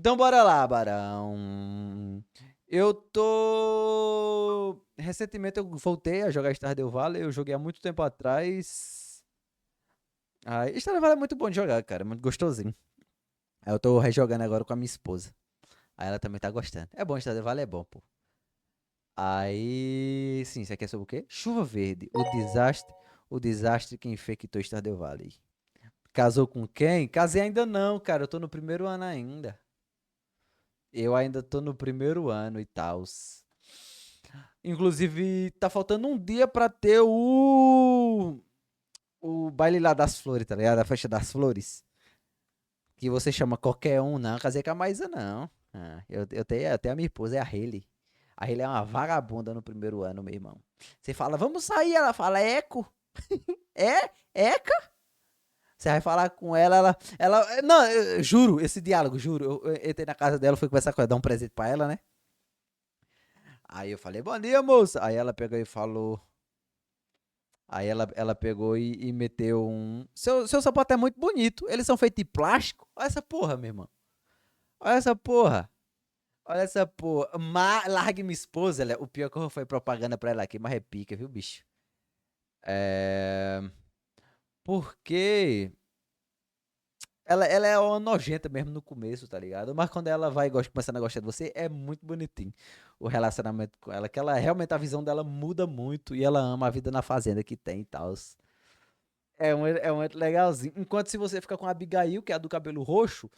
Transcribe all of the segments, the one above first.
Então bora lá, Barão. Eu tô. Recentemente eu voltei a jogar Stardew Valley. Eu joguei há muito tempo atrás. Stardew Valley é muito bom de jogar, cara. É muito gostosinho. Aí eu tô rejogando agora com a minha esposa. Aí ela também tá gostando. É bom, Stardew Valley é bom, pô. Aí. Sim, você quer sobre o quê? Chuva Verde. O desastre. O desastre que infectou Stardew Valley. Casou com quem? Casei ainda não, cara. Eu tô no primeiro ano ainda. Eu ainda tô no primeiro ano e tal. Inclusive, tá faltando um dia pra ter o baile lá das flores, tá ligado? A festa das flores. Que você chama qualquer um, não. Casei com a Maísa, não. Eu tenho a minha esposa, é a Hailey. A Hailey é uma vagabunda no primeiro ano, meu irmão. Você fala, vamos sair. Ela fala, eco. É? Eca? Você vai falar com ela. Não, eu juro, esse diálogo, juro. Eu entrei na casa dela, fui conversar com ela, dar um presente pra ela, né? Aí eu falei, bom dia, moça. Aí ela pegou e falou. Aí ela pegou e meteu um. Seu sapato é muito bonito. Eles são feitos de plástico? Olha essa porra, meu irmão. Olha essa porra. Olha essa porra. Largue minha esposa. O pior que eu foi propaganda pra ela aqui, mas é pica, viu, bicho? É. Porque ela é uma nojenta mesmo no começo, tá ligado? Mas quando ela vai começando a gostar de você, é muito bonitinho o relacionamento com ela. Que ela realmente a visão dela muda muito e ela ama a vida na fazenda que tem e tal. É muito legalzinho. Enquanto se você fica com a Abigail, que é a do cabelo roxo,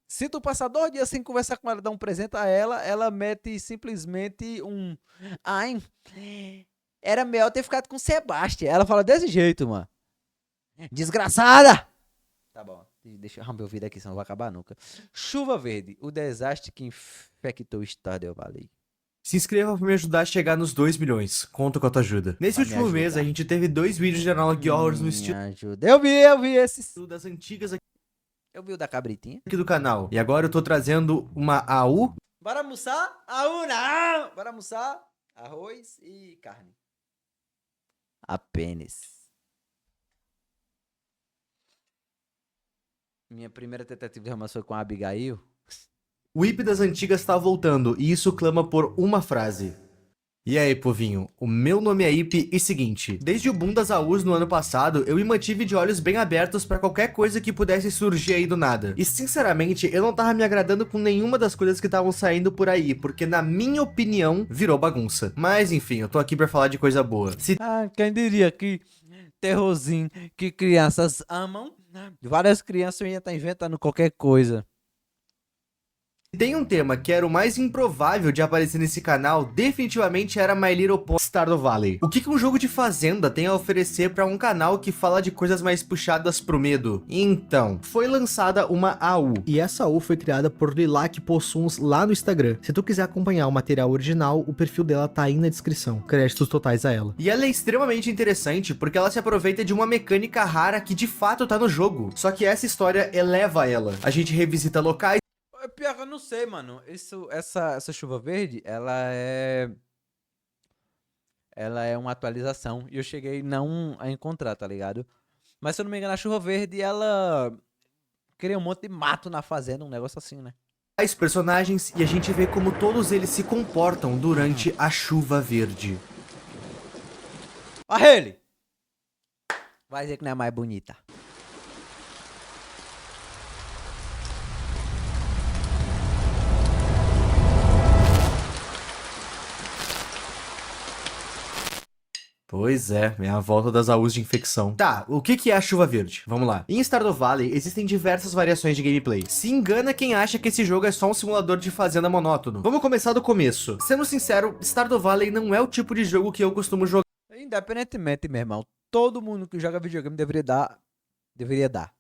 se tu passar 2 dias sem conversar com ela, dar um presente a ela, ela mete simplesmente um. Ai, era melhor ter ficado com o Sebastião. Ela fala desse jeito, mano. Desgraçada! Tá bom, deixa eu arrumar meu ouvido aqui, senão não vai acabar nunca. Chuva Verde, o desastre que infectou o Stardew Valley. Se inscreva para me ajudar a chegar nos 2 milhões. Conto com a tua ajuda. Nesse Vai me último mês, a ajudar. gente teve 2 vídeos de Analog Horrors no Me estilo ajuda. Eu vi esses. das antigas aqui Eu vi o da cabritinha. do canal. E agora eu tô trazendo uma AU. Bora almoçar? Não! Bora almoçar? Arroz e carne. Apenas. Minha primeira tentativa de romance foi com a Abigail. O IP das antigas tá voltando, e isso clama por uma frase. E aí, povinho, o meu nome é IP e seguinte, desde o boom das AUs no ano passado, eu me mantive de olhos bem abertos pra qualquer coisa que pudesse surgir aí do nada. E sinceramente, eu não tava me agradando com nenhuma das coisas que estavam saindo por aí, porque na minha opinião, virou bagunça. Mas enfim, eu tô aqui pra falar de coisa boa. Se Quem diria que terrorzinho que crianças amam, várias crianças iam estar inventando qualquer coisa. tem um tema que era o mais improvável de aparecer nesse canal, definitivamente era My Little Pony Stardew Valley. O que um jogo de fazenda tem a oferecer para um canal que fala de coisas mais puxadas pro medo? Então, foi lançada uma AU. E essa AU foi criada por Lilac Possuns lá no Instagram. Se tu quiser acompanhar o material original, o perfil dela tá aí na descrição. Créditos totais a ela. E ela é extremamente interessante porque ela se aproveita de uma mecânica rara que de fato tá no jogo. Só que essa história eleva ela. A gente revisita locais. Pior que eu não sei, mano. Essa chuva verde, ela é uma atualização. E eu cheguei não a encontrar, tá ligado? Mas se eu não me engano, a chuva verde, ela cria um monte de mato na fazenda, um negócio assim, né? Personagens e a gente vê como todos eles se comportam durante a chuva verde. Ó ele! Vai dizer que não é mais bonita. Pois é a volta das AUs de infecção. Tá, o que é a chuva verde? Vamos lá. Em Stardew Valley existem diversas variações de gameplay. Se engana quem acha que esse jogo é só um simulador de fazenda monótono. Vamos começar do começo. Sendo sincero, Stardew Valley não é o tipo de jogo que eu costumo jogar. Independentemente, meu irmão, todo mundo que joga videogame deveria dar. Deveria dar.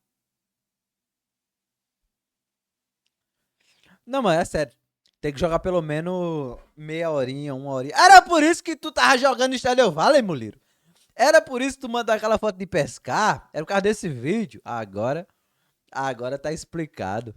Não, mano, é sério. Tem que jogar pelo menos meia horinha, uma horinha. Era por isso que tu tava jogando Stardew Valley, Muliro. Era por isso que tu mandou aquela foto de pescar. Era por causa desse vídeo. Agora tá explicado.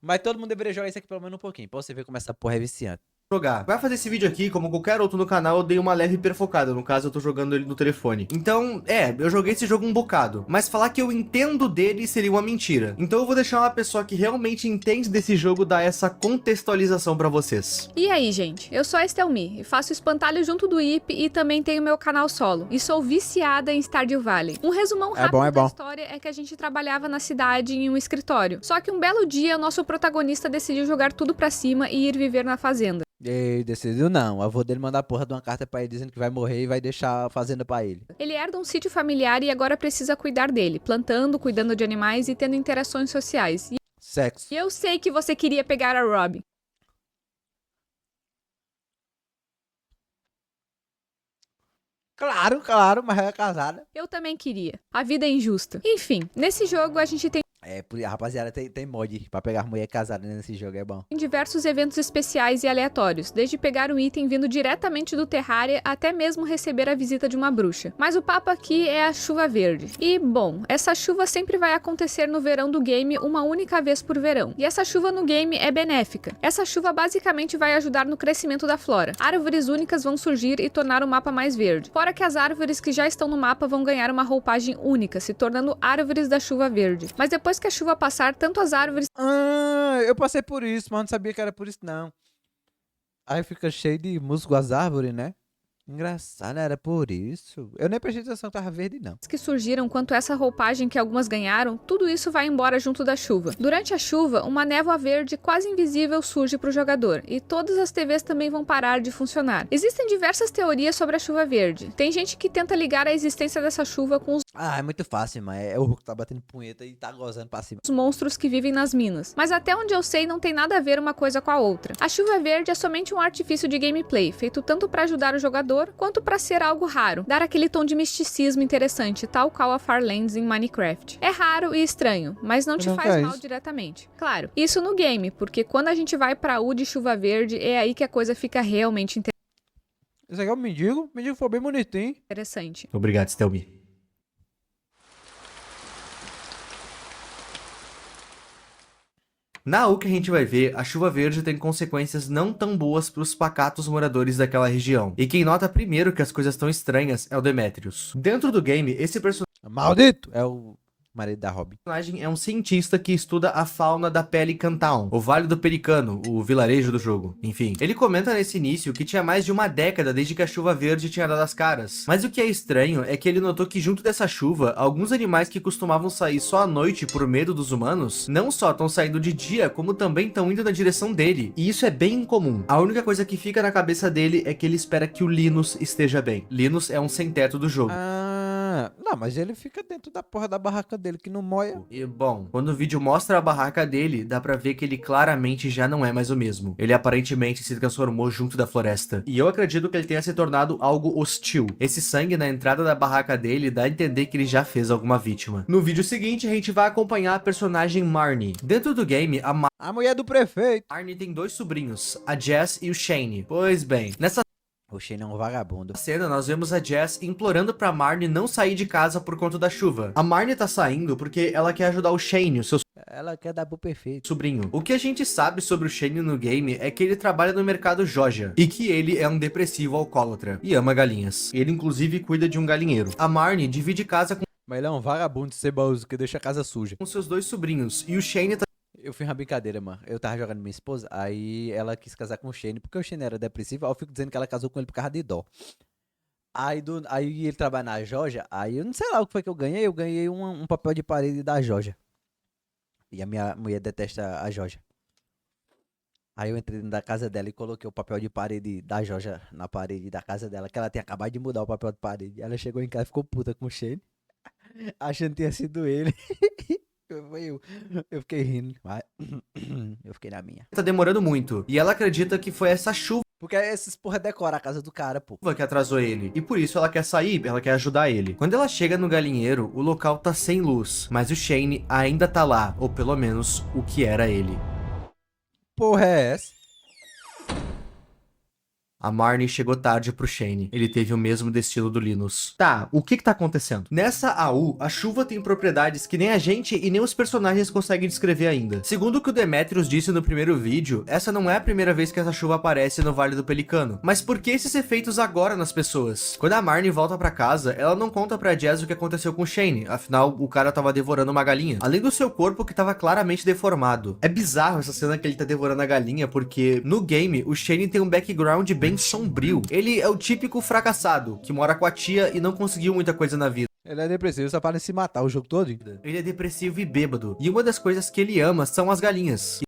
Mas todo mundo deveria jogar isso aqui pelo menos um pouquinho. Pra você ver como essa porra é viciante. jogar. Vai fazer esse vídeo aqui, como qualquer outro no canal, eu dei uma leve perfocada. No caso, eu tô jogando ele no telefone. Então, eu joguei esse jogo um bocado. Mas falar que eu entendo dele seria uma mentira. Então eu vou deixar uma pessoa que realmente entende desse jogo dar essa contextualização pra vocês. E aí, gente? Eu sou a Estelmi e faço espantalho junto do IP e também tenho meu canal solo. E sou viciada em Stardew Valley. Um resumão rápido da história é que a gente trabalhava na cidade em um escritório. Só que um belo dia, nosso protagonista decidiu jogar tudo pra cima e ir viver na fazenda. Ele decidiu não. O avô dele mandar a porra de uma carta pra ele dizendo que vai morrer e vai deixar a fazenda pra ele. Ele herda um sítio familiar e agora precisa cuidar dele, plantando, cuidando de animais e tendo interações sociais. Sexo. E eu sei que você queria pegar a Robin. Claro, mas ela é casada. Eu também queria. A vida é injusta. Enfim, nesse jogo a gente tem Rapaziada, tem mod pra pegar mulher casada nesse jogo, é bom. diversos eventos especiais e aleatórios, desde pegar um item vindo diretamente do Terraria até mesmo receber a visita de uma bruxa. Mas o papo aqui é a chuva verde. E, bom, essa chuva sempre vai acontecer no verão do game uma única vez por verão. E essa chuva no game é benéfica. Essa chuva basicamente vai ajudar no crescimento da flora. Árvores únicas vão surgir e tornar o mapa mais verde. Fora que as árvores que já estão no mapa vão ganhar uma roupagem única, se tornando árvores da chuva verde. Mas depois que a chuva passar, tanto as árvores... Eu passei por isso, mas não sabia que era por isso, não. Aí fica cheio de musgo as árvores, né? Engraçado, era por isso. Eu nem prestei atenção que tava verde, não. que surgiram, quanto essa roupagem que algumas ganharam, tudo isso vai embora junto da chuva. Durante a chuva, uma névoa verde quase invisível surge para o jogador, e todas as TVs também vão parar de funcionar. Existem diversas teorias sobre a chuva verde. Tem gente que tenta ligar a existência dessa chuva com os É muito fácil, mas é o Hulk que tá batendo punheta e tá gozando pra cima. monstros que vivem nas minas. Mas até onde eu sei, não tem nada a ver uma coisa com a outra. A chuva verde é somente um artifício de gameplay, feito tanto para ajudar o jogador, quanto para ser algo raro, dar aquele tom de misticismo interessante, tal qual a Farlands em Minecraft. É raro e estranho, mas não te faz mal diretamente. Claro, isso no game, porque quando a gente vai pra U de chuva verde, é aí que a coisa fica realmente Esse aqui é o mendigo. O mendigo foi bem bonitinho. interessante. Obrigado, Stelmi. Na U que a gente vai ver, a chuva verde tem consequências não tão boas para os pacatos moradores daquela região. E quem nota primeiro que as coisas estão estranhas é o Demetrius. Dentro do game, esse Maldito! É o marido da Robin. personagem é um cientista que estuda a fauna da Pelican Town, o Vale do Pelicano, o vilarejo do jogo. Enfim, ele comenta nesse início que tinha mais de uma década desde que a chuva verde tinha dado as caras. Mas o que é estranho é que ele notou que junto dessa chuva, alguns animais que costumavam sair só à noite por medo dos humanos, não só estão saindo de dia, como também estão indo na direção dele. E isso é bem incomum. A única coisa que fica na cabeça dele é que ele espera que o Linus esteja bem. Linus é um sem-teto do jogo. Não, mas ele fica dentro da porra da barraca dele que não moia. E, bom, quando o vídeo mostra a barraca dele, dá pra ver que ele claramente já não é mais o mesmo. Ele aparentemente se transformou junto da floresta. E eu acredito que ele tenha se tornado algo hostil. Esse sangue na entrada da barraca dele dá a entender que ele já fez alguma vítima. No vídeo seguinte, a gente vai acompanhar a personagem Marnie. Dentro do game, A mulher do prefeito. Marnie tem dois sobrinhos, a Jess e o Shane. Pois bem, nessa O Shane é um vagabundo. cena, nós vemos a Jess implorando pra Marnie não sair de casa por conta da chuva. A Marnie tá saindo porque ela quer ajudar o Shane, o seu Ela quer dar pro perfeito. sobrinho. O que a gente sabe sobre o Shane no game é que ele trabalha no mercado Joja e que ele é um depressivo alcoólatra e ama galinhas. Ele inclusive cuida de um galinheiro. A Marnie divide casa Mas ele é um vagabundo ceboso que deixa a casa suja. com seus dois sobrinhos e o Shane tá Eu fiz uma brincadeira, mano. Eu tava jogando com minha esposa, aí ela quis casar com o Shane, porque o Shane era depressivo, aí eu fico dizendo que ela casou com ele por causa de dó. Aí ele trabalha na Joja, aí eu não sei lá o que foi que eu ganhei um papel de parede da Joja. E a minha mulher detesta a Joja. Aí eu entrei dentro da casa dela e coloquei o papel de parede da Joja na parede da casa dela, que ela tinha acabado de mudar o papel de parede. Ela chegou em casa e ficou puta com o Shane, achando que tinha sido ele. Eu fiquei rindo, mas eu fiquei na minha. demorando muito e ela acredita que foi essa chuva Porque esses porra decoram a casa do cara, pô. que atrasou ele, e por isso ela quer sair, ela quer ajudar ele. Quando ela chega no galinheiro, o local tá sem luz, mas o Shane ainda tá lá, ou pelo menos o que era ele. Porra é essa? A Marnie chegou tarde pro Shane. Ele teve o mesmo destino do Linus. Tá, o que tá acontecendo? Nessa AU, a chuva tem propriedades que nem a gente e nem os personagens conseguem descrever ainda. Segundo o que o Demetrius disse no primeiro vídeo, essa não é a primeira vez que essa chuva aparece no Vale do Pelicano. Mas por que esses efeitos agora nas pessoas? Quando a Marnie volta pra casa, ela não conta pra Jazz o que aconteceu com o Shane. Afinal, o cara tava devorando uma galinha. Além do seu corpo que tava claramente deformado. É bizarro essa cena que ele tá devorando a galinha, porque no game, o Shane tem um background bem sombrio. Ele é o típico fracassado, que mora com a tia e não conseguiu muita coisa na vida. Ele é depressivo, só para se matar o jogo todo. Ele é depressivo e bêbado. E uma das coisas que ele ama são as galinhas.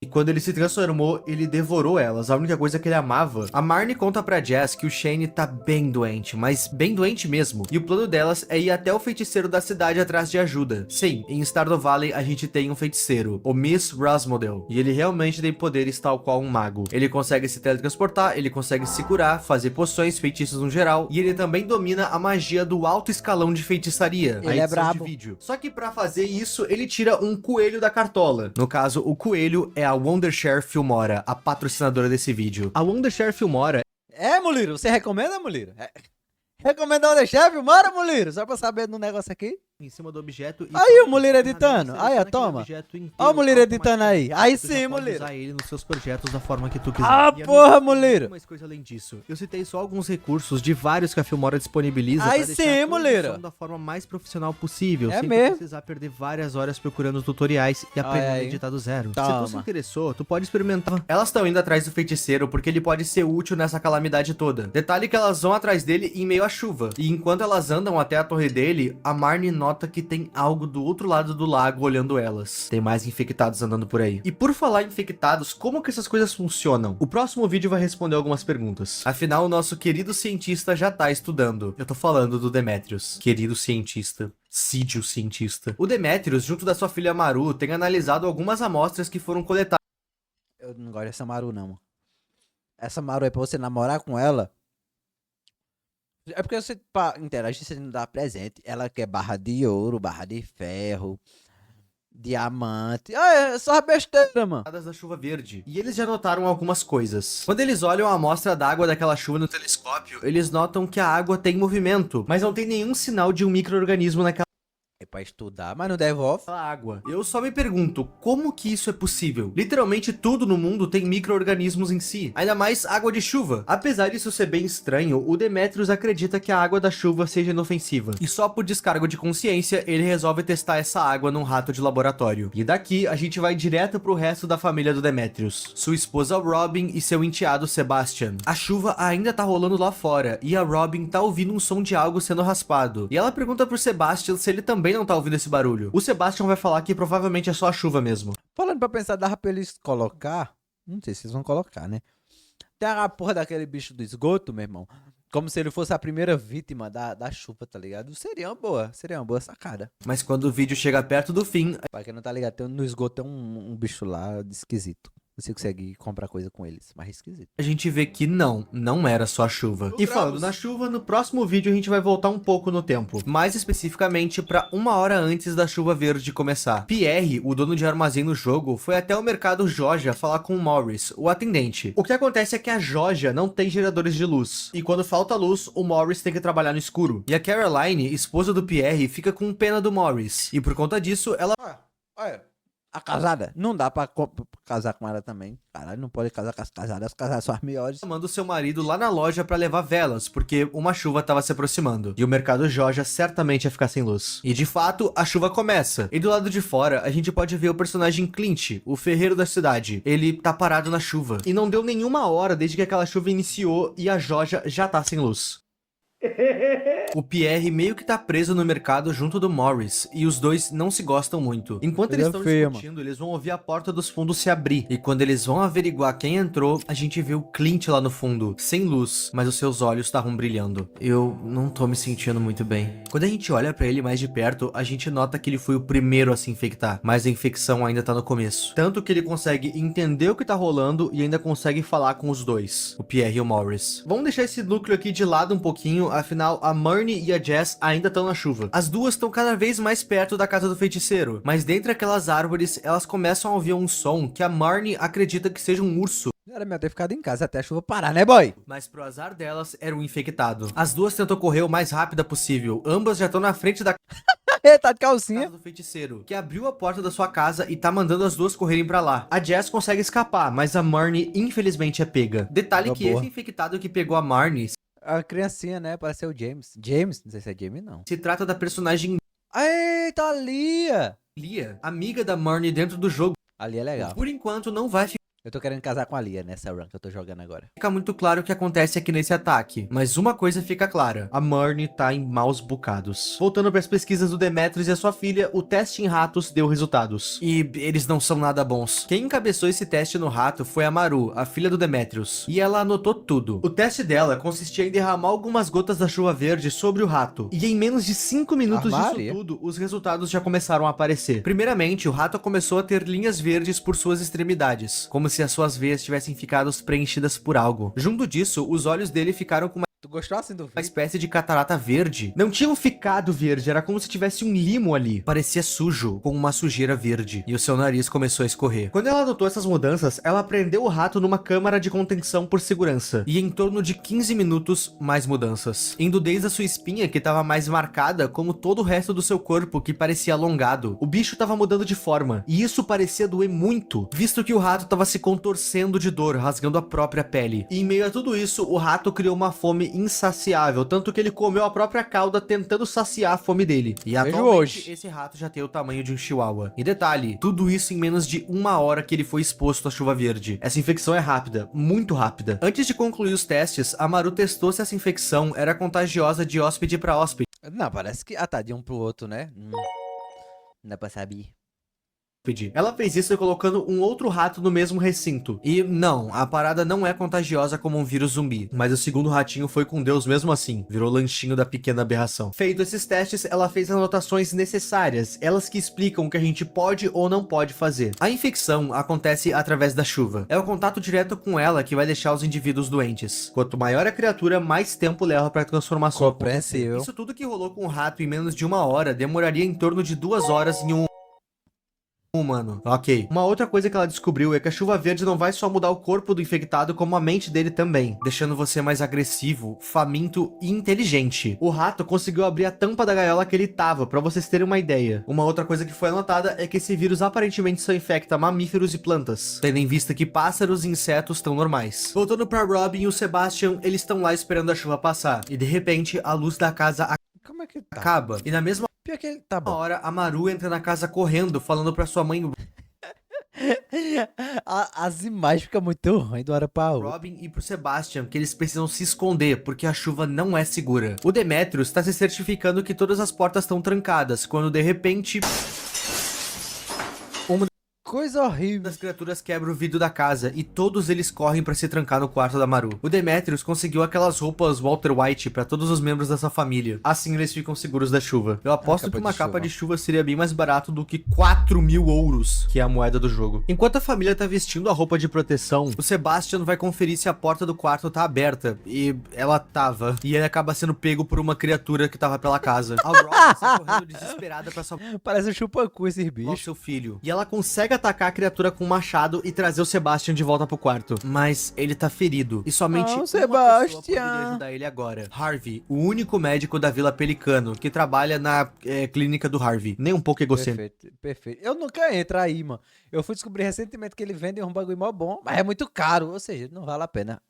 E quando ele se transformou, ele devorou elas, a única coisa que ele amava. A Marnie conta pra Jazz que o Shane tá bem doente, mas bem doente mesmo. E o plano delas é ir até o feiticeiro da cidade atrás de ajuda. Sim, em Stardew Valley a gente tem um feiticeiro, o Miss Rasmodel. E ele realmente tem poderes tal qual um mago. Ele consegue se teletransportar, ele consegue se curar, fazer poções, feitiços no geral. E ele também domina a magia do alto escalão de feitiçaria. Ele é brabo. Só que pra fazer isso, ele tira um coelho da cartola. No caso, o coelho é a Wondershare Filmora, a patrocinadora desse vídeo. A Wondershare Filmora... É, Muliro, você recomenda, Muliro? Recomenda o chefe? Bora, Muliro, só pra saber do negócio aqui. Em cima do objeto. Aí o Muliro editando. Aí, ó, toma. Ó o Muliro editando aí. Aí sim, Muliro. Usar ele nos seus projetos da forma que tu quiser. Ah, porra, Muliro. Mais coisa além disso. Eu citei só alguns recursos de vários que a Filmora disponibiliza. Aí sim, Muliro. Da forma mais profissional possível. É sem mesmo. precisar perder várias horas procurando tutoriais e aprendendo a editar do zero. Toma. Se tu se interessou, tu pode experimentar. Elas estão indo atrás do feiticeiro porque ele pode ser útil nessa calamidade toda. Detalhe que elas vão atrás dele em meio à chuva. E enquanto elas andam até a torre dele, a Marnie nota que tem algo do outro lado do lago olhando elas. Tem mais infectados andando por aí. E por falar em infectados, como que essas coisas funcionam? O próximo vídeo vai responder algumas perguntas. Afinal, o nosso querido cientista já tá estudando. Eu tô falando do Demetrius. Querido cientista. Sídio cientista. O Demetrius, junto da sua filha Maru, tem analisado algumas amostras que foram coletadas. Eu não gosto dessa Maru, não. Essa Maru é pra você namorar com ela. É porque você, pra interagir, você não dá presente. Ela quer barra de ouro, barra de ferro, diamante. Ah, é só besteira, mano. Da chuva verde. E eles já notaram algumas coisas. Quando eles olham a amostra d'água daquela chuva no telescópio, eles notam que a água tem movimento, mas não tem nenhum sinal de um micro-organismo naquela É pra estudar, mas não devolve. água. Eu só me pergunto, como que isso é possível? Literalmente tudo no mundo tem micro-organismos em si, ainda mais água de chuva. Apesar disso ser bem estranho, o Demetrius acredita que a água da chuva seja inofensiva. E só por descargo de consciência, ele resolve testar essa água num rato de laboratório. E daqui, a gente vai direto pro resto da família do Demetrius. Sua esposa Robin e seu enteado Sebastian. A chuva ainda tá rolando lá fora, e a Robin tá ouvindo um som de algo sendo raspado. E ela pergunta pro Sebastian se ele também não tá ouvindo esse barulho. O Sebastian vai falar que provavelmente é só a chuva mesmo. Falando pra pensar, dava pra eles colocar. Não sei se eles vão colocar, né? Tem a porra daquele bicho do esgoto, meu irmão. Como se ele fosse a primeira vítima da chuva, tá ligado? Seria uma boa sacada. Mas quando o vídeo chega perto do fim... Pra quem não tá ligado, no esgoto tem um bicho lá de esquisito. Você consegue comprar coisa com eles, mas é esquisito. A gente vê que não era só a chuva. E falando na chuva, no próximo vídeo a gente vai voltar um pouco no tempo. Mais especificamente pra 1 hora antes da chuva verde começar. Pierre, o dono de armazém no jogo, foi até o mercado Joja falar com o Morris, o atendente. O que acontece é que a Joja não tem geradores de luz. E quando falta luz, o Morris tem que trabalhar no escuro. E a Caroline, esposa do Pierre, fica com pena do Morris. E por conta disso, ela... Olha. A casada, não dá pra casar com ela também. Caralho, não pode casar com as casadas são as melhores. Manda o seu marido lá na loja pra levar velas, porque uma chuva tava se aproximando. E o mercado Joja certamente ia ficar sem luz. E de fato, a chuva começa. E do lado de fora, a gente pode ver o personagem Clint, o ferreiro da cidade. Ele tá parado na chuva. E não deu nenhuma hora desde que aquela chuva iniciou e a Joja já tá sem luz. O Pierre meio que tá preso no mercado junto do Morris, e os dois não se gostam muito. Enquanto eles estão discutindo, eles vão ouvir a porta dos fundos se abrir, e quando eles vão averiguar quem entrou, a gente vê o Clint lá no fundo, sem luz, mas os seus olhos estavam brilhando. Eu não tô me sentindo muito bem. Quando a gente olha pra ele mais de perto, a gente nota que ele foi o primeiro a se infectar, mas a infecção ainda tá no começo. Tanto que ele consegue entender o que tá rolando e ainda consegue falar com os dois, o Pierre e o Morris. Vamos deixar esse núcleo aqui de lado um pouquinho. Afinal, a Marnie e a Jazz ainda estão na chuva. As duas estão cada vez mais perto da casa do feiticeiro, mas dentre aquelas árvores, elas começam a ouvir um som que a Marnie acredita que seja um urso. Era melhor ter ficado em casa até a chuva parar, né, boy? Mas pro azar delas, era um infectado. As duas tentam correr o mais rápida possível. Ambas já estão na frente da Tá de calcinha. casa do feiticeiro, que abriu a porta da sua casa e tá mandando as duas correrem pra lá. A Jess consegue escapar, mas a Marnie infelizmente é pega. Detalhe Boa, que boa. esse infectado que pegou a Marnie A criancinha, né? Parece ser o James. James? Não sei se é James, não. se trata da personagem Eita, Lia! Lia, amiga da Marnie dentro do jogo. Ali é legal. Por enquanto não vai Eu tô querendo casar com a Lia nessa run que eu tô jogando agora. ficar muito claro o que acontece aqui nesse ataque, mas uma coisa fica clara, a Marnie tá em maus bocados. Voltando para as pesquisas do Demetrius e a sua filha, o teste em ratos deu resultados. E eles não são nada bons. Quem encabeçou esse teste no rato foi a Maru, a filha do Demetrius, e ela anotou tudo. O teste dela consistia em derramar algumas gotas da chuva verde sobre o rato, e em menos de 5 minutos Maria. disso tudo, os resultados já começaram a aparecer. Primeiramente, o rato começou a ter linhas verdes por suas extremidades, como se as suas veias tivessem ficado preenchidas por algo. Junto disso, os olhos dele ficaram com Tu gostou assim do uma vídeo? espécie de catarata verde. Não tinham ficado verde, era como se tivesse um limo ali. Parecia sujo, com uma sujeira verde. E o seu nariz começou a escorrer. Quando ela notou essas mudanças, ela prendeu o rato numa câmara de contenção por segurança. E em torno de 15 minutos, mais mudanças. Indo desde a sua espinha, que estava mais marcada, como todo o resto do seu corpo, que parecia alongado. O bicho estava mudando de forma. E isso parecia doer muito, visto que o rato estava se contorcendo de dor, rasgando a própria pele. E em meio a tudo isso, o rato criou uma fome insaciável, tanto que ele comeu a própria cauda tentando saciar a fome dele. E Vejo atualmente, hoje. esse rato já tem o tamanho de um chihuahua. E detalhe, tudo isso em menos de 1 hora que ele foi exposto à chuva verde. Essa infecção é rápida, muito rápida. Antes de concluir os testes, a Maru testou se essa infecção era contagiosa de hóspede para hóspede. Não, parece que... Ah, tá, de um pro outro, né? Não dá pra saber. Ela fez isso colocando um outro rato no mesmo recinto. E não, a parada não é contagiosa como um vírus zumbi. Mas o segundo ratinho foi com Deus mesmo assim. Virou lanchinho da pequena aberração. Feito esses testes, ela fez as anotações necessárias. Elas que explicam o que a gente pode ou não pode fazer. A infecção acontece através da chuva. É o contato direto com ela que vai deixar os indivíduos doentes. Quanto maior a criatura, mais tempo leva para a transformação. Compreensível. Isso tudo que rolou com o rato em menos de 1 hora demoraria em torno de 2 horas em um humano. Ok. Uma outra coisa que ela descobriu é que a chuva verde não vai só mudar o corpo do infectado, como a mente dele também, deixando você mais agressivo, faminto e inteligente. O rato conseguiu abrir a tampa da gaiola que ele tava, pra vocês terem uma ideia. Uma outra coisa que foi anotada é que esse vírus aparentemente só infecta mamíferos e plantas, tendo em vista que pássaros e insetos estão normais. Voltando pra Robin e o Sebastian, eles estão lá esperando a chuva passar, e de repente a luz da casa Como é que tá? acaba, e na mesma Pior que ele tá bom. hora a Maru entra na casa correndo, falando pra sua mãe As imagens ficam muito ruins de uma hora pra outra. Robin e pro Sebastian que eles precisam se esconder porque a chuva não é segura. O Demetrius está se certificando que todas as portas estão trancadas, quando de repente Coisa horrível. das criaturas quebra o vidro da casa e todos eles correm pra se trancar no quarto da Maru. O Demetrius conseguiu aquelas roupas Walter White pra todos os membros dessa família. Assim eles ficam seguros da chuva. Eu aposto que uma capa de chuva seria bem mais barato do que 4.000 ouros, que é a moeda do jogo. Enquanto a família tá vestindo a roupa de proteção, o Sebastian vai conferir se a porta do quarto tá aberta. E ela tava. E ele acaba sendo pego por uma criatura que tava pela casa. A Robin sai correndo desesperada pra salvar Parece um chupacu esses o bichos. seu filho. E ela consegue atacar a criatura com um machado e trazer o Sebastian de volta pro quarto. Mas ele tá ferido. E somente Não, uma pessoa Sebastian. poderia ajudar ele agora. Harvey, o único médico da Vila Pelicano, que trabalha na clínica do Harvey. Nem um pouco egocêntrico. Perfeito, perfeito. Eu nunca entro aí, mano. Eu fui descobrir recentemente que ele vende um bagulho mó bom, mas é muito caro. Ou seja, não vale a pena.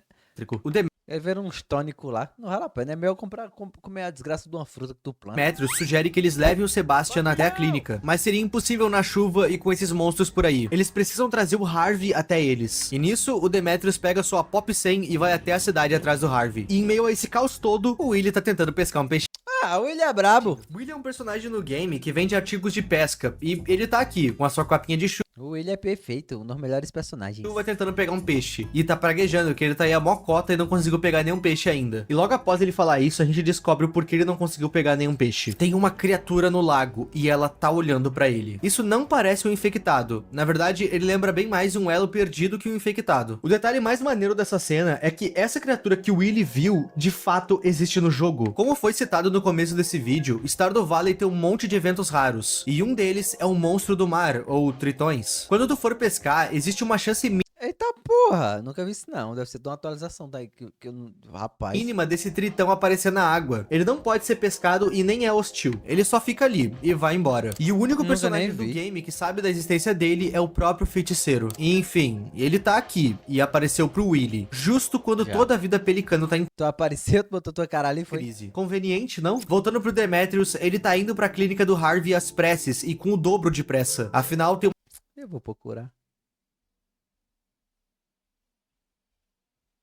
O Ele vê uns tônicos lá, não vale a pena. É melhor comer a desgraça de uma fruta que tu planta. Demetrius sugere que eles levem o Sebastian até a clínica, mas seria impossível na chuva e com esses monstros por aí. Eles precisam trazer o Harvey até eles. E nisso, o Demetrius pega sua Pop 100 e vai até a cidade atrás do Harvey. E em meio a esse caos todo, o Willy tá tentando pescar um peixe. Ah, o William é brabo. O Willy é um personagem no game que vende artigos de pesca, e ele tá aqui, com a sua copinha de O William é perfeito, um dos melhores personagens. chuva tentando pegar um peixe. E tá praguejando, que ele tá aí a mocota e não conseguiu pegar nenhum peixe ainda. E logo após ele falar isso, a gente descobre o porquê ele não conseguiu pegar nenhum peixe. Tem uma criatura no lago, e ela tá olhando pra ele. Isso não parece um infectado. Na verdade, ele lembra bem mais um elo perdido que um infectado. O detalhe mais maneiro dessa cena é que essa criatura que o Willy viu, de fato, existe no jogo. Como foi citado no começo desse vídeo, Stardew Valley tem um monte de eventos raros. E um deles é o monstro do mar, ou tritões. Quando tu for pescar, existe uma chance Eita Eita porra, nunca vi isso não. Deve ser de uma atualização daí que eu não. Rapaz. Mínima desse tritão aparecer na água. Ele não pode ser pescado e nem é hostil. Ele só fica ali e vai embora. E o único Nunca personagem nem do vi. game que sabe da existência dele é o próprio feiticeiro. E, enfim, ele tá aqui e apareceu pro Willy, justo quando Já. toda a vida pelicano tá em Tu apareceu, tu botou tua cara ali e foi. crise. Conveniente, não? Voltando pro Demetrius, ele tá indo pra clínica do Harvey às pressas e com o dobro de pressa. Afinal, tem Eu vou procurar.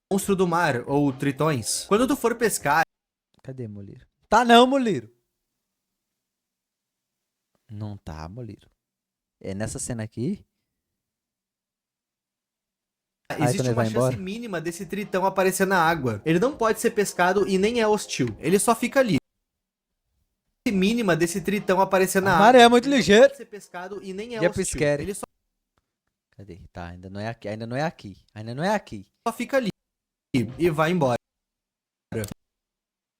um monstro do mar, ou tritões. Quando tu for pescar, Cadê, Moliro? Tá não, Moliro. Não tá, Moliro. É nessa cena aqui? existe então ele uma vai chance embora? mínima desse tritão aparecer na água. Ele não pode ser pescado e nem é hostil. Ele só fica ali. Mínima desse tritão aparecer na A água. maré é muito Ele não ligeiro. pode ser pescado e nem é Jump hostil. scare. Ele só Cadê? Tá, ainda não é aqui, ainda não é aqui. Ainda não é aqui. fica ali e vai embora.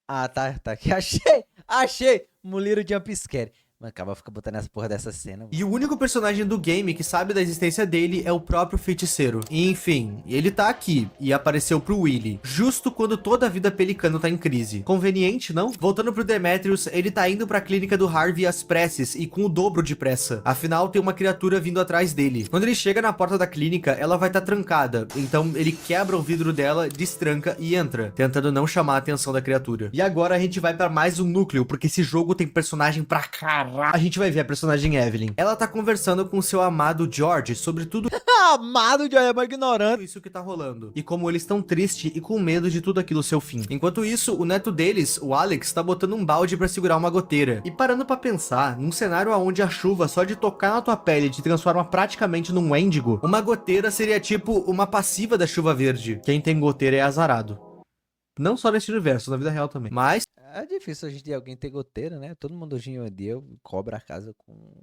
Ah, tá aqui. Achei! Achei! Moliro Jump Scare. Mano, acaba fica botando essa porra dessa cena. E o único personagem do game que sabe da existência dele é o próprio feiticeiro. E, enfim, ele tá aqui e apareceu pro Willy, justo quando toda a vida pelicano tá em crise. Conveniente, não? Voltando pro Demetrius, ele tá indo pra clínica do Harvey às pressas e com o dobro de pressa. Afinal, tem uma criatura vindo atrás dele. Quando ele chega na porta da clínica, ela vai estar trancada. Então, ele quebra o vidro dela, destranca e entra, tentando não chamar a atenção da criatura. E agora a gente vai pra mais um núcleo, porque esse jogo tem personagem pra caralho. A gente vai ver a personagem Evelyn. Ela tá conversando com seu amado George sobre tudo Amado de Ayama ignorante. isso que tá rolando. E como eles estão tristes e com medo de tudo aquilo seu fim. Enquanto isso, o neto deles, o Alex, tá botando um balde pra segurar uma goteira. E parando pra pensar, num cenário onde a chuva só de tocar na tua pele te transforma praticamente num Wendigo, uma goteira seria tipo uma passiva da chuva verde. Quem tem goteira é azarado. Não só nesse universo, na vida real também. Mas É difícil hoje em dia alguém ter goteira, né? Todo mundo hoje em dia cobra a casa com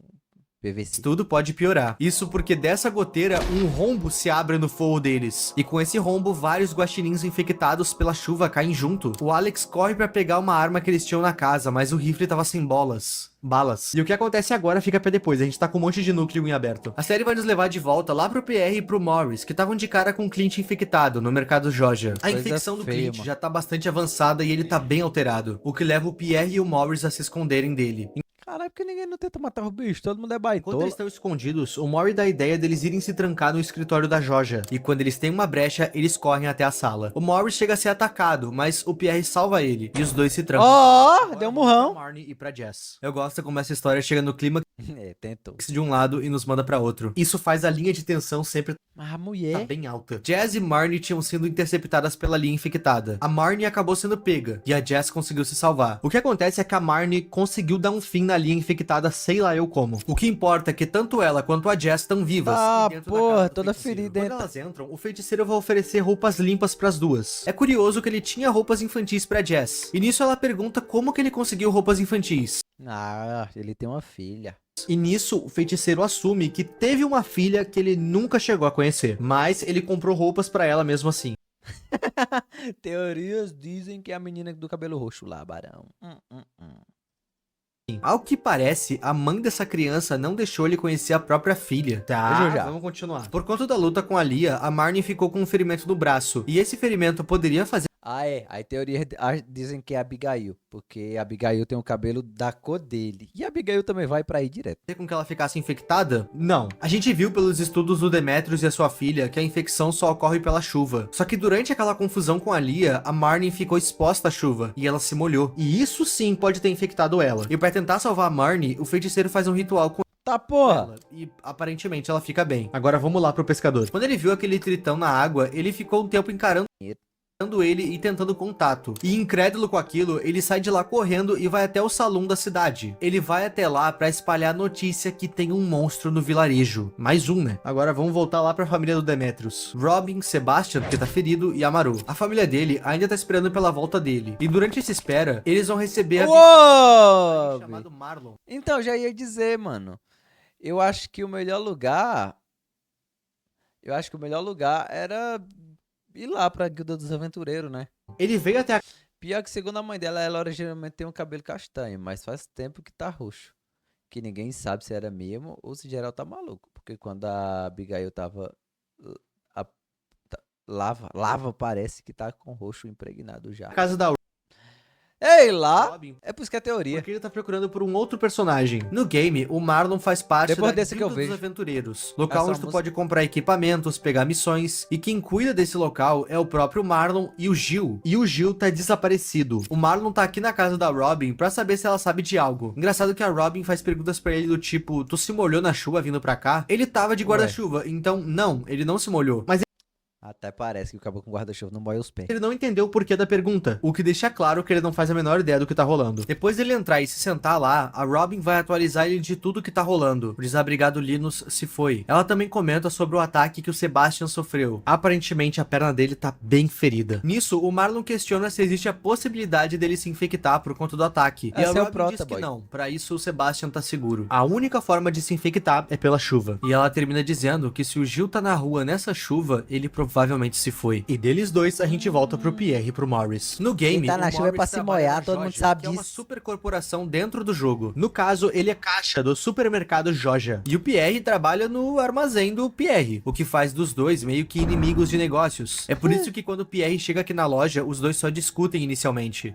PVC. tudo pode piorar. Isso porque dessa goteira, um rombo se abre no forro deles. E com esse rombo, vários guaxinins infectados pela chuva caem junto. O Alex corre pra pegar uma arma que eles tinham na casa, mas o rifle tava sem balas. E o que acontece agora fica pra depois, a gente tá com um monte de núcleo em aberto. A série vai nos levar de volta lá pro PR e pro Morris, que estavam de cara com o Clint infectado no mercado Georgia. A Coisa infecção do feia, Clint mano. já tá bastante avançada e ele tá bem alterado, o que leva o PR e o Morris a se esconderem dele. Caralho, porque ninguém não tenta matar o bicho, todo mundo é Enquanto baitola. eles estão escondidos, o Mori dá a ideia deles irem se trancar no escritório da Georgia. E quando eles têm uma brecha, eles correm até a sala. O Morris chega a ser atacado, mas o Pierre salva ele. E os dois se trancam. Ó, Agora deu um vamos murrão. pra Marnie e pra Jess. Eu gosto como essa história chega no clímax É, tentou. de um lado e nos manda pra outro. Isso faz a linha de tensão sempre Mas a tá mulher... bem alta. Jess e Marnie tinham sido interceptadas pela linha infectada. A Marnie acabou sendo pega e a Jess conseguiu se salvar. O que acontece é que a Marnie conseguiu dar um fim na linha infectada, sei lá eu como. O que importa é que tanto ela quanto a Jess estão vivas. Ah, e dentro da porra, casa do toda feiticeiro. ferida. Quando elas entram, o feiticeiro vai oferecer roupas limpas pras duas. É curioso que ele tinha roupas infantis pra Jess. E nisso ela pergunta como que ele conseguiu roupas infantis. Ah, ele tem uma filha. E nisso, o feiticeiro assume que teve uma filha que ele nunca chegou a conhecer. Mas ele comprou roupas pra ela mesmo assim. Teorias dizem que é a menina do cabelo roxo lá, Barão. Ao que parece, a mãe dessa criança não deixou ele conhecer a própria filha. Deixa eu já. Vamos continuar. Por conta da luta com a Lia, a Marnie ficou com um ferimento no braço. E esse ferimento poderia fazer Ah, é. Aí teorias dizem que é Abigail. Porque a Abigail tem o cabelo da cor dele. E a Abigail também vai pra aí direto. com que ela ficasse infectada? Não. A gente viu pelos estudos do Demetrius e a sua filha que a infecção só ocorre pela chuva. Só que durante aquela confusão com a Lia, a Marnie ficou exposta à chuva e ela se molhou. E isso sim pode ter infectado ela. E pra tentar salvar a Marnie, o feiticeiro faz um ritual com Tá, porra. ela, e aparentemente ela fica bem. Agora vamos lá pro pescador. Quando ele viu aquele tritão na água, ele ficou um tempo encarando ele e tentando contato. E incrédulo com aquilo, ele sai de lá correndo e vai até o salão da cidade. Ele vai até lá pra espalhar a notícia que tem um monstro no vilarejo. Mais um, né? Agora vamos voltar lá pra família do Demetrius. Robin, Sebastian, que tá ferido, e Amaru. A família dele ainda tá esperando pela volta dele. E durante essa espera, eles vão receber a Uou! chamado Marlon. Então, já ia dizer, mano. Eu acho que o melhor lugar... era ir lá pra Guilda dos Aventureiros, né? Ele veio até a Pior que segundo a mãe dela, ela originalmente tem um cabelo castanho, mas faz tempo que tá roxo. Que ninguém sabe se era mesmo ou se geral tá maluco. Porque quando a Abigail tava Lava parece que tá com roxo impregnado já. Na casa da Ei, lá! Robin, É por isso que é teoria. porque ele tá procurando por um outro personagem. No game, o Marlon faz parte Depois da desse que eu Guilda dos vejo. Aventureiros, local Essa onde tu música- pode comprar equipamentos, pegar missões, e quem cuida desse local é o próprio Marlon e o Gil. E o Gil tá desaparecido. O Marlon tá aqui na casa da Robin pra saber se ela sabe de algo. Engraçado que a Robin faz perguntas pra ele do tipo, tu se molhou na chuva vindo pra cá? Ele tava de guarda-chuva, então não, ele não se molhou. Mas Até parece que o caboclo com guarda-chuva não molha os pés. ele não entendeu o porquê da pergunta, o que deixa claro que ele não faz a menor ideia do que tá rolando. Depois dele entrar e se sentar lá, a Robin vai atualizar ele de tudo que tá rolando. O desabrigado Linus se foi. Ela também comenta sobre o ataque que o Sebastian sofreu. Aparentemente a perna dele tá bem ferida. Nisso, o Marlon questiona se existe a possibilidade dele se infectar por conta do ataque. E a Esse é o Robin Prota, diz que boy. não. Pra isso o Sebastian tá seguro. A única forma de se infectar é pela chuva. E ela termina dizendo que se o Gil tá na rua nessa chuva, ele provavelmente se foi. E deles dois, a gente volta pro Pierre e pro Morris. No game, Quem tá na o chuva é pra Morris se trabalha molhar, na todo mundo Joja, sabe que é uma disso. super corporação dentro do jogo. No caso, ele é caixa do supermercado Joja. E o Pierre trabalha no armazém do Pierre, o que faz dos dois meio que inimigos de negócios. É por isso que quando o Pierre chega aqui na loja, os dois só discutem inicialmente.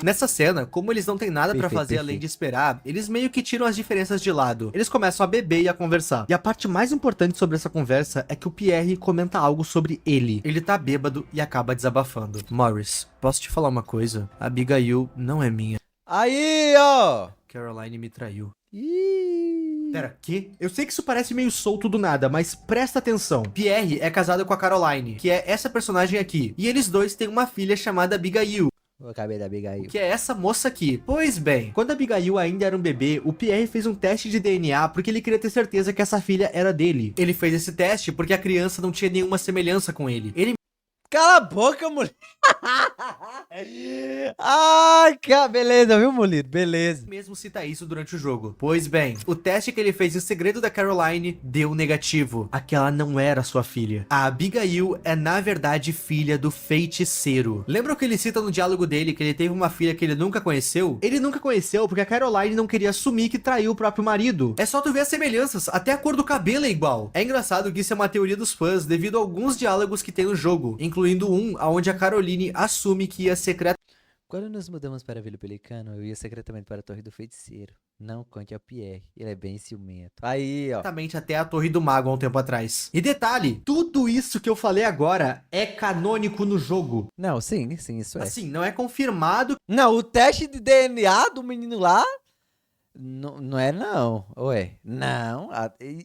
Nessa cena, como eles não têm nada pra Perfeito, fazer além perfeito. de esperar, eles meio que tiram as diferenças de lado. Eles começam a beber e a conversar. E a parte mais importante sobre essa conversa é que o Pierre comenta algo sobre ele. Ele tá bêbado e acaba desabafando. Morris, posso te falar uma coisa? A Abigail não é minha. Aí, ó! Caroline me traiu. Ih. Pera, que? Eu sei que isso parece meio solto do nada, mas presta atenção. Pierre é casado com a Caroline, que é essa personagem aqui. E eles dois têm uma filha chamada Abigail, Eu acabei da Abigail. que é essa moça aqui. Pois bem, quando a Abigail ainda era um bebê, o Pierre fez um teste de DNA porque ele queria ter certeza que essa filha era dele. Ele fez esse teste porque a criança não tinha nenhuma semelhança com ele. Ele Cala a boca, mulher! Ai, cara, beleza, viu, Molido? Beleza. mesmo cita isso durante o jogo. Pois bem, o teste que ele fez em segredo da Caroline deu negativo. Aquela não era sua filha. A Abigail é na verdade filha do feiticeiro. Lembra o que ele cita no diálogo dele que ele teve uma filha que ele nunca conheceu? Ele nunca conheceu porque a Caroline não queria assumir que traiu o próprio marido. É só tu ver as semelhanças, até a cor do cabelo é igual. É engraçado que isso é uma teoria dos fãs devido a alguns diálogos que tem no jogo, incluindo um onde a Caroline assume que ia secretamente Quando nos mudamos para Vila Pelicano, eu ia secretamente para a Torre do Feiticeiro. Não conte ao Pierre, ele é bem ciumento. Aí, ó. até a Torre do Mago há um tempo atrás. E detalhe, tudo isso que eu falei agora é canônico no jogo. Não, sim, isso é. Assim, não é confirmado Não, o teste de DNA do menino lá não é não. Ué, não.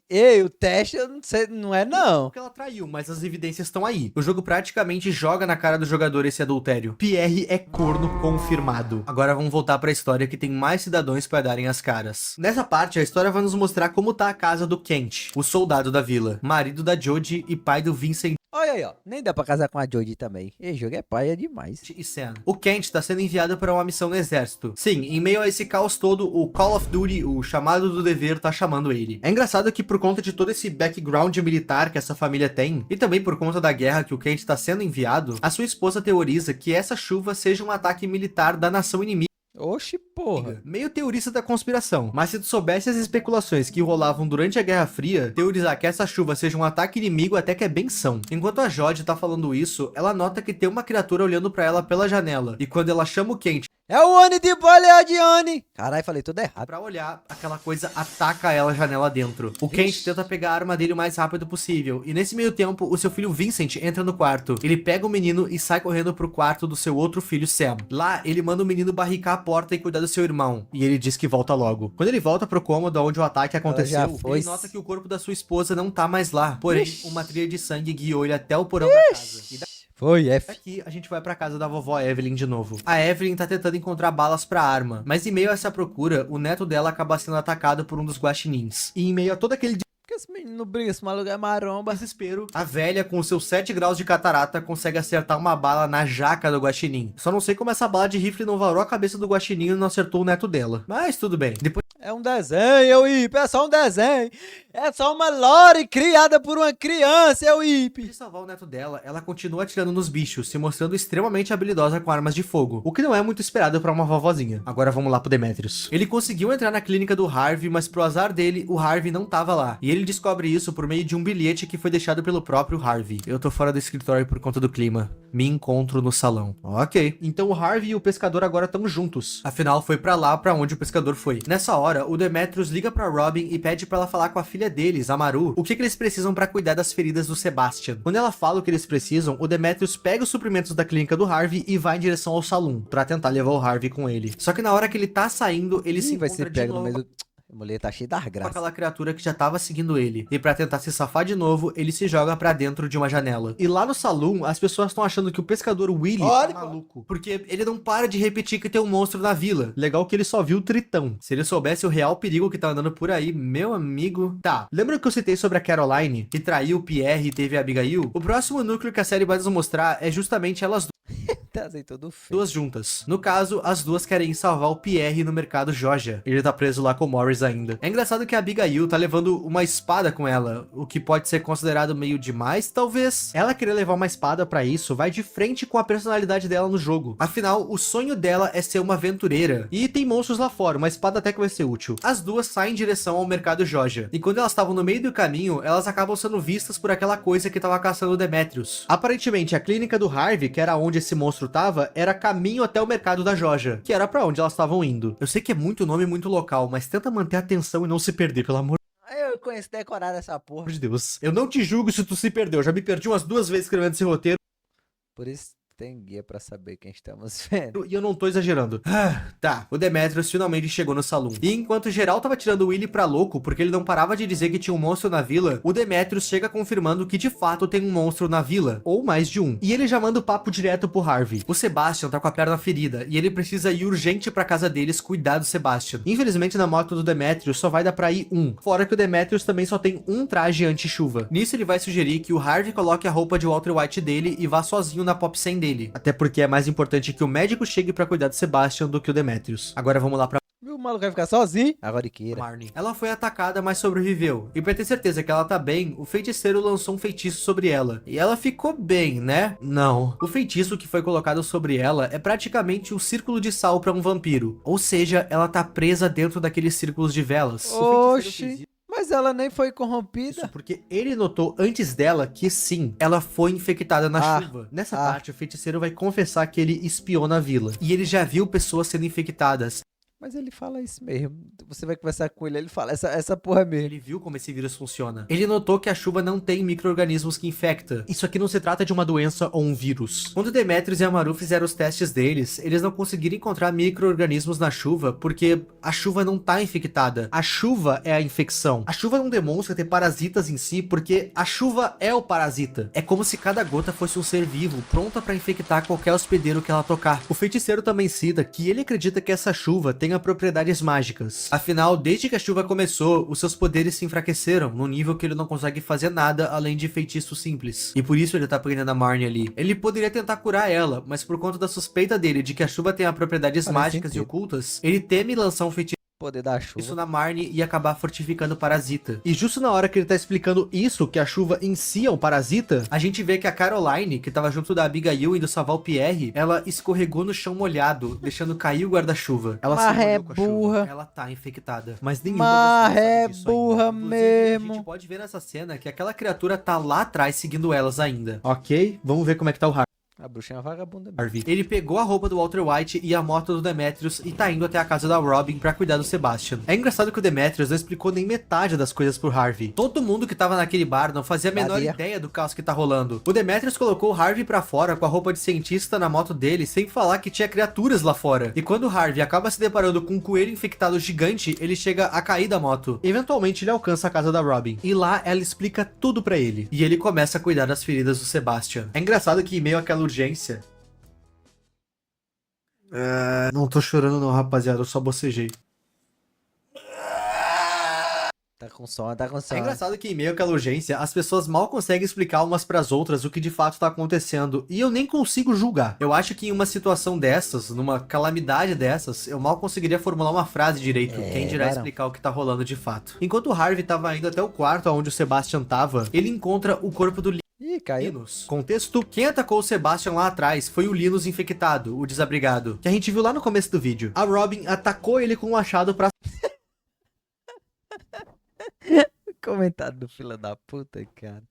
Ei, o teste eu não sei, não é não. que ela traiu, mas as evidências estão aí. O jogo praticamente joga na cara do jogador esse adultério. Pierre é corno confirmado. Agora vamos voltar pra história que tem mais cidadãos pra darem as caras. Nessa parte, a história vai nos mostrar como tá a casa do Kent, o soldado da vila, marido da Jodie e pai do Vincent Olha aí, ó. Nem dá pra casar com a Jodie também. Esse jogo é paia demais. e Sam. O Kent tá sendo enviado para uma missão no exército. Sim, em meio a esse caos todo, o Call of Duty, o chamado do dever, tá chamando ele. É engraçado que por conta de todo esse background militar que essa família tem, e também por conta da guerra que o Kent tá sendo enviado, a sua esposa teoriza que essa chuva seja um ataque militar da nação inimiga. Oxi, porra. Meio teorista da conspiração, mas se tu soubesse as especulações que rolavam durante a Guerra Fria, teorizar que essa chuva seja um ataque inimigo até que é benção. Enquanto a Jodie tá falando isso, ela nota que tem uma criatura olhando pra ela pela janela, e quando ela chama o Kent É o Oni de Boleodione. Caralho, falei tudo errado. pra olhar, aquela coisa ataca ela janela dentro. O Kent tenta pegar a arma dele o mais rápido possível, e nesse meio tempo, o seu filho Vincent entra no quarto. Ele pega o menino e sai correndo pro quarto do seu outro filho Sam. Lá, ele manda o menino barricar a porta e cuidar do seu irmão, e ele diz que volta logo. Quando ele volta pro cômodo onde o ataque aconteceu, já foi. ele nota que o corpo da sua esposa não tá mais lá. Porém, uma trilha de sangue guiou ele até o porão da casa. E Foi, F. aqui a gente vai pra casa da vovó Evelyn de novo. A Evelyn tá tentando encontrar balas pra arma, mas em meio a essa procura, o neto dela acaba sendo atacado por um dos guaxinins. E em meio a todo aquele Por que esse menino não briga? Esse maluco é maromba. desespero, a velha com os seus 7 graus de catarata consegue acertar uma bala na jaca do guaxinim. Só não sei como essa bala de rifle não varou a cabeça do guaxinim e não acertou o neto dela. Mas tudo bem. Depois É um desenho, Euípe, é só um desenho. É só uma lore criada por uma criança, Euípe. De salvar o neto dela, ela continua atirando nos bichos, se mostrando extremamente habilidosa com armas de fogo, o que não é muito esperado pra uma vovozinha. Agora vamos lá pro Demetrius. Ele conseguiu entrar na clínica do Harvey, mas pro azar dele, o Harvey não tava lá. E ele descobre isso por meio de um bilhete que foi deixado pelo próprio Harvey. Eu tô fora do escritório por conta do clima. Me encontro no salão. Ok. Então o Harvey e o pescador agora estão juntos. Afinal, foi pra lá pra onde o pescador foi. Nessa hora, o Demetrius liga pra Robin e pede pra ela falar com a filha deles, a Maru, o que eles precisam pra cuidar das feridas do Sebastian. Quando ela fala o que eles precisam, o Demetrius pega os suprimentos da clínica do Harvey e vai em direção ao salão, pra tentar levar o Harvey com ele. Só que na hora que ele tá saindo, ele se Vai encontra ser de pego no novo meio do... A mulher tá cheia das com graças. aquela criatura que já tava seguindo ele. E pra tentar se safar de novo, ele se joga pra dentro de uma janela. E lá no salão, as pessoas estão achando que o pescador Willy Olha, tá maluco. Porque ele não para de repetir que tem um monstro na vila. Legal que ele só viu o Tritão. Se ele soubesse o real perigo que tá andando por aí, meu amigo... Tá, lembra que eu citei sobre a Caroline, que traiu o Pierre e teve a Abigail? O próximo núcleo que a série vai nos mostrar é justamente elas Tá assim, todo feio. duas juntas. No caso, as duas querem salvar o Pierre no mercado Georgia. Ele tá preso lá com o Morris ainda. É engraçado que a Abigail tá levando uma espada com ela, o que pode ser considerado meio demais, talvez. Ela querer levar uma espada pra isso vai de frente com a personalidade dela no jogo. Afinal, o sonho dela é ser uma aventureira. E tem monstros lá fora, uma espada até que vai ser útil. As duas saem em direção ao mercado Georgia. E quando elas estavam no meio do caminho, elas acabam sendo vistas por aquela coisa que tava caçando o Demetrius. Aparentemente, a clínica do Harvey, que era onde esse monstro tava, era caminho até o mercado da Georgia, que era pra onde elas estavam indo. Eu sei que é muito nome, muito local, mas tenta manter a atenção e não se perder, pelo amor Eu conheço decorar essa porra. de Deus. Eu não te julgo se tu se perdeu, já me perdi umas 2 vezes escrevendo esse roteiro. Por isso tem guia pra saber quem estamos vendo. E eu não tô exagerando. Tá, o Demetrius finalmente chegou no salão. E enquanto geral tava tirando o Willy pra louco, porque ele não parava de dizer que tinha um monstro na vila, o Demetrius chega confirmando que de fato tem um monstro na vila, ou mais de um. E ele já manda o papo direto pro Harvey. O Sebastian tá com a perna ferida, e ele precisa ir urgente pra casa deles cuidar do Sebastian. Infelizmente na moto do Demetrius só vai dar pra ir um, fora que o Demetrius também só tem um traje anti-chuva. Nisso ele vai sugerir que o Harvey coloque a roupa de Walter White dele e vá sozinho na Pop 100 dele. Até porque é mais importante que o médico chegue pra cuidar do Sebastian do que o Demetrius. Agora vamos lá pra O maluco vai ficar sozinho? Agora queira. Marnie. Ela foi atacada, mas sobreviveu. E pra ter certeza que ela tá bem, o feiticeiro lançou um feitiço sobre ela. E ela ficou bem, né? Não. O feitiço que foi colocado sobre ela é praticamente um círculo de sal pra um vampiro. Ou seja, ela tá presa dentro daqueles círculos de velas. O feiticeiro fez Oxi. Mas ela nem foi corrompida. isso porque ele notou antes dela que sim, ela foi infectada na chuva. Nessa parte, o feiticeiro vai confessar que ele espiou na vila. E ele já viu pessoas sendo infectadas. Mas ele fala isso mesmo. Você vai conversar com ele fala essa porra é mesmo. Ele viu como esse vírus funciona. Ele notou que a chuva não tem micro-organismos que infecta. Isso aqui não se trata de uma doença ou um vírus. Quando Demetrius e a Maru fizeram os testes deles, eles não conseguiram encontrar micro-organismos na chuva porque a chuva não tá infectada. A chuva é a infecção. A chuva não demonstra ter parasitas em si porque a chuva é o parasita. É como se cada gota fosse um ser vivo, pronta pra infectar qualquer hospedeiro que ela tocar. O feiticeiro também cita que ele acredita que essa chuva tenha propriedades mágicas. Afinal, desde que a chuva começou, os seus poderes se enfraqueceram, num nível que ele não consegue fazer nada além de feitiços simples. E por isso ele tá prendendo a Marnie ali. Ele poderia tentar curar ela, mas por conta da suspeita dele de que a chuva tenha propriedades mágicas e ocultas, ele teme lançar um feitiço Poder da chuva. isso na Marnie e acabar fortificando o parasita. E justo na hora que ele tá explicando isso, que a chuva em si é um parasita, a gente vê que a Caroline, que tava junto da Abigail indo salvar o Pierre, ela escorregou no chão molhado, deixando cair o guarda-chuva. Ela Mas se molhou é com a chuva. burra. Ela tá infectada. Mas nenhuma Mas das duas é sabe disso ainda. burra Inclusive, a mesmo. gente pode ver nessa cena que aquela criatura tá lá atrás seguindo elas ainda. Ok, vamos ver como é que tá o A bruxa é uma vagabunda mesmo. Harvey. Ele pegou a roupa do Walter White e a moto do Demetrius e tá indo até a casa da Robin pra cuidar do Sebastian. É engraçado que o Demetrius não explicou nem metade das coisas pro Harvey. Todo mundo que tava naquele bar não fazia a menor ideia do caos que tá rolando. O Demetrius colocou o Harvey pra fora com a roupa de cientista na moto dele, sem falar que tinha criaturas lá fora. E quando o Harvey acaba se deparando com um coelho infectado gigante, ele chega a cair da moto. Eventualmente ele alcança a casa da Robin. E lá ela explica tudo pra ele. E ele começa a cuidar das feridas do Sebastian. É engraçado que em meio àquela urgência... não tô chorando não, rapaziada, eu só bocejei. Tá Tá com sono, tá com É sono. engraçado que em meio àquela urgência, as pessoas mal conseguem explicar umas pras outras o que de fato tá acontecendo, e eu nem consigo julgar. Eu acho que em uma situação dessas, numa calamidade dessas, eu mal conseguiria formular uma frase direito, quem dirá varão. explicar o que tá rolando de fato. Enquanto o Harvey tava indo até o quarto onde o Sebastian tava, ele encontra o corpo do Ih, caiu. Linus. Contexto: quem atacou o Sebastian lá atrás foi o Linus infectado, o desabrigado, que a gente viu lá no começo do vídeo. A Robin atacou ele com um machado pra Comentário do fila da puta, cara.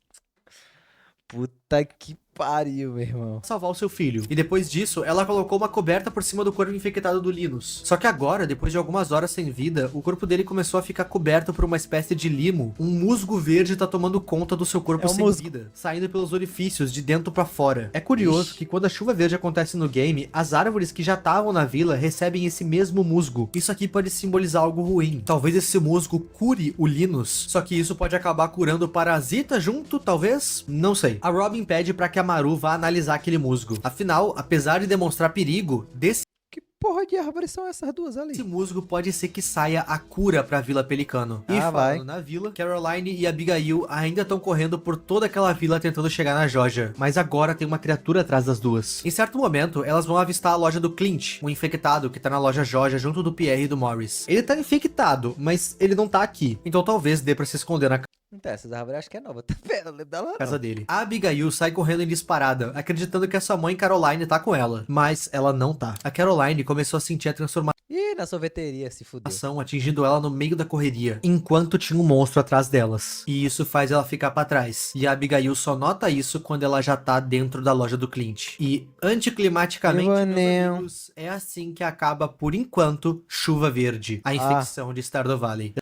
Puta que pariu, meu irmão. salvar o seu filho. E depois disso, ela colocou uma coberta por cima do corpo infectado do Linus. Só que agora, depois de algumas horas sem vida, o corpo dele começou a ficar coberto por uma espécie de limo. Um musgo verde tá tomando conta do seu corpo É um sem musgo. vida, saindo pelos orifícios de dentro pra fora. É curioso Ixi. que quando a chuva verde acontece no game, as árvores que já estavam na vila recebem esse mesmo musgo. Isso aqui pode simbolizar algo ruim. Talvez esse musgo cure o Linus, só que isso pode acabar curando o parasita junto, talvez? Não sei. A Robin pede pra que a Maru vá analisar aquele musgo. Afinal, apesar de demonstrar perigo, desse Que porra de árvores são essas duas ali? musgo pode ser que saia a cura pra Vila Pelicano. E Ah, falando vai. na vila, Caroline e Abigail ainda estão correndo por toda aquela vila tentando chegar na Georgia, mas agora tem uma criatura atrás das duas. Em certo momento, elas vão avistar a loja do Clint, um infectado que tá na loja Georgia junto do Pierre e do Morris. Ele tá infectado, mas ele não tá aqui, então talvez dê pra se esconder na Então, essas árvores acho que é nova, tá vendo? Eu lembro dela não. casa dele. A Abigail sai correndo em disparada, acreditando que a sua mãe Caroline tá com ela, mas ela não tá. A Caroline começou a sentir a transformação Ih, na sorveteria, se fudeu. atingindo ela no meio da correria, enquanto tinha um monstro atrás delas. E isso faz ela ficar pra trás. E a Abigail só nota isso quando ela já tá dentro da loja do Clint. E, anticlimaticamente, meus Ivanel. amigos, é assim que acaba, por enquanto, Chuva Verde, a infecção de Stardew Valley.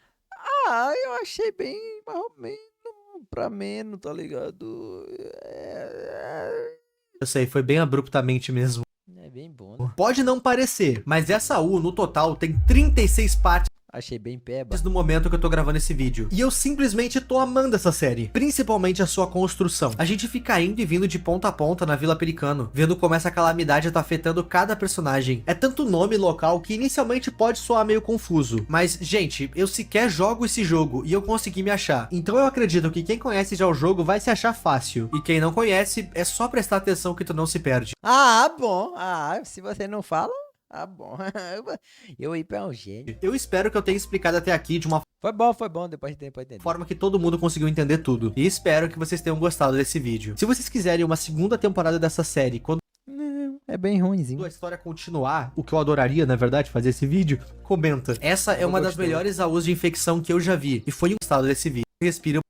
Ah, eu achei bem mais ou menos pra menos, tá ligado? Eu sei, foi bem abruptamente mesmo. É bem bom, né? Pode não parecer, mas essa U, no total, tem 36 partes Achei bem peba. no momento que eu tô gravando esse vídeo. E eu simplesmente tô amando essa série, principalmente a sua construção. A gente fica indo e vindo de ponta a ponta na Vila Pelicano, vendo como essa calamidade tá afetando cada personagem. É tanto nome local que inicialmente pode soar meio confuso, mas, gente, eu sequer jogo esse jogo e eu consegui me achar. Então eu acredito que quem conhece já o jogo vai se achar fácil, e quem não conhece, é só prestar atenção que tu não se perde. Ah, bom. Ah, se você não fala, ah, bom. Eu ia pra um gênio. Eu espero que eu tenha explicado até aqui de uma Foi bom, depois de tempo eu entendi. forma que todo mundo conseguiu entender tudo. E espero que vocês tenham gostado desse vídeo. Se vocês quiserem uma segunda temporada dessa série, quando Não, é bem ruimzinho. a história continuar, o que eu adoraria, na verdade, fazer esse vídeo, comenta. Essa é Eu uma das gostei. melhores AUs de infecção que eu já vi. E foi um gostado desse vídeo. Respira O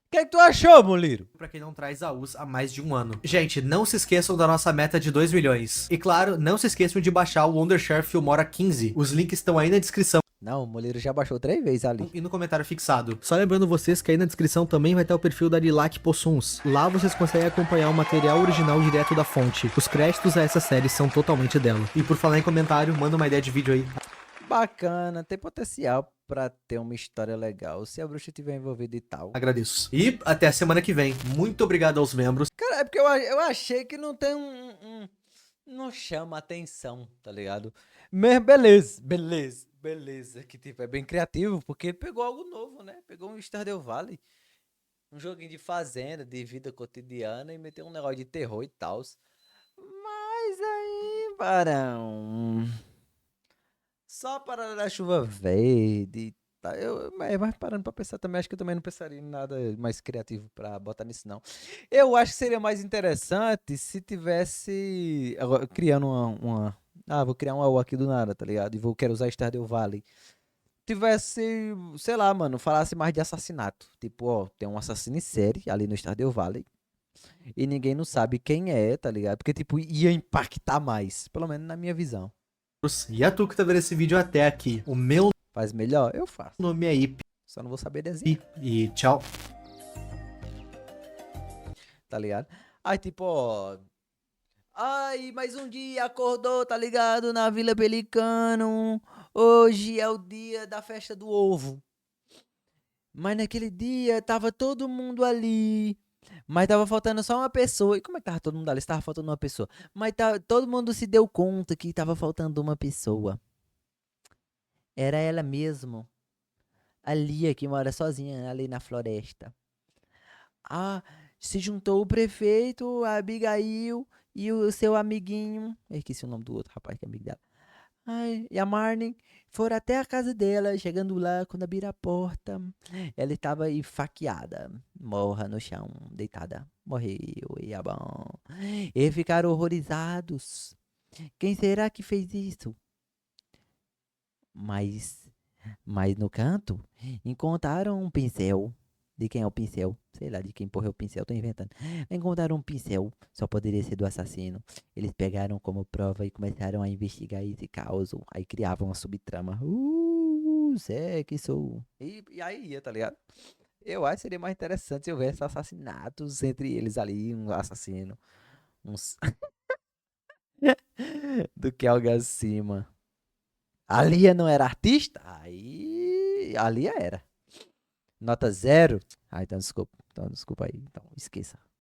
que tu achou, Moliro? pra quem não traz AUs há mais de um ano. Gente, não se esqueçam da nossa meta de 2 milhões. E claro, não se esqueçam de baixar o Wondershare Filmora 15. Os links estão aí na descrição Não, o Moliro já baixou 3 vezes ali. e no comentário fixado. Só lembrando vocês que aí na descrição também vai estar o perfil da Lilac Possuns. Lá vocês conseguem acompanhar o material original direto da fonte. Os créditos a essa série são totalmente dela. E por falar em comentário, manda uma ideia de vídeo aí. Bacana, tem potencial pra ter uma história legal, se a bruxa tiver envolvida e tal. Agradeço. E até a semana que vem. Muito obrigado aos membros. Cara, é porque eu achei que não tem não chama atenção, tá ligado? Mas beleza. Que tipo, é bem criativo, porque ele pegou algo novo, né? Pegou um Stardew Valley, um joguinho de fazenda, de vida cotidiana e meteu um negócio de terror e tal. Mas aí, barão, só para da chuva verde. Tá, mas parando pra pensar também, acho que eu também não pensaria em nada mais criativo pra botar nisso, não. Eu acho que seria mais interessante se tivesse. Agora, criando Ah, vou criar um AU aqui do nada, tá ligado? E quero usar Stardew Valley. Tivesse, sei lá, mano, falasse mais de assassinato. Tipo, ó, tem um assassino em série ali no Stardew Valley. E ninguém não sabe quem é, tá ligado? Porque, tipo, ia impactar mais. Pelo menos na minha visão. E a tu que tá vendo esse vídeo até aqui. O meu Faz melhor? Eu faço. nome é Ip. Só não vou saber desenhar, E tchau. tá ligado? Aí, tipo, ó. Ai, mais um dia acordou, tá ligado? Na Vila Pelicano. Hoje é o dia da festa do ovo. Mas naquele dia tava todo mundo ali. Mas tava faltando só uma pessoa. E como é que tava todo mundo ali? Se tava faltando uma pessoa. Mas todo mundo se deu conta que tava faltando uma pessoa. Era ela mesmo. A Lia, que mora sozinha ali na floresta. Ah, se juntou o prefeito, a Abigail e o seu amiguinho. Eu esqueci o nome do outro rapaz que é amigo dela. Ai, e a Marnie foram até a casa dela. Chegando lá, quando abriram a porta, ela estava enfaqueada, morra no chão, deitada. Morreu, e é bom. E ficaram horrorizados. Quem será que fez isso? Mas, mas no canto, encontraram um pincel. De quem é o pincel? Sei lá de quem porra é o pincel, tô inventando. Encontraram um pincel, só poderia ser do assassino. Eles pegaram como prova e começaram a investigar esse caso. Aí criavam uma subtrama. Zé, que sou. E aí ia, tá ligado? Eu acho que seria mais interessante se houvesse assassinatos entre eles ali, um assassino, uns. Do que algo acima. A Lia não era artista? Aí. A Lia era. Nota zero? Ah, então desculpa. Então desculpa aí. Então esqueça.